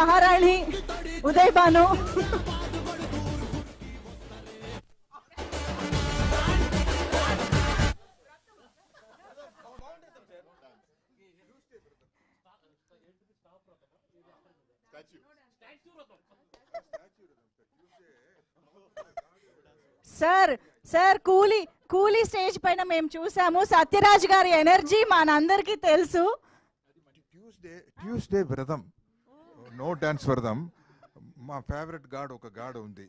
మహారాణి Uday Bhanu. Sir sir కూలీ stage పైన మేము చూసాము. సత్యరాజ్ గారి ఎనర్జీ మనందరికీ తెలుసు. ట్యూస్డే వ్రతం, నో డాన్స్ వ్రతం. మా ఫేవరెట్ గాడ్ ఒక గాడ్ ఉంది.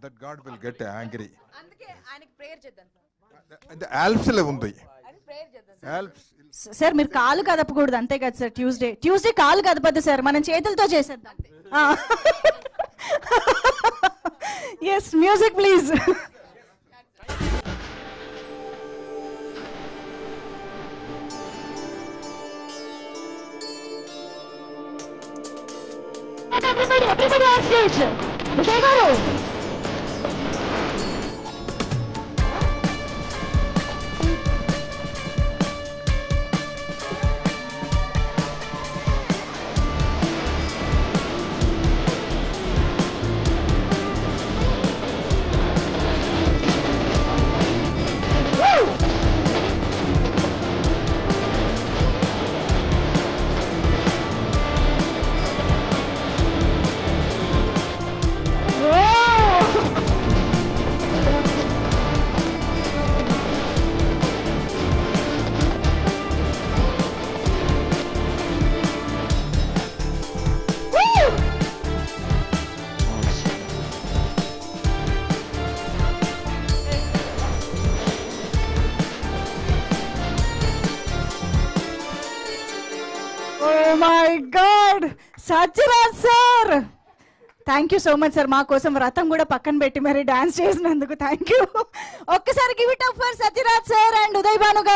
That God will get angry. Alps లో ఉంది. సార్ మీరు కాలు కదపకూడదు అంతే కదా సార్. ట్యూస్డే కాలు కదపద్దు సార్, మనం చేతులతో చేసేద్దాం. Yes, music please. Everybody on stage. Vijay garu. My god, Sathyaraj sir, thank you so much sir. మా కోసం వ్రతం కూడా పక్కన పెట్టి మరి డాన్స్ చేసినందుకు థ్యాంక్ యూ. ఒక్కసారి give it up for Sathyaraj sir and Uday Bhanu గారు.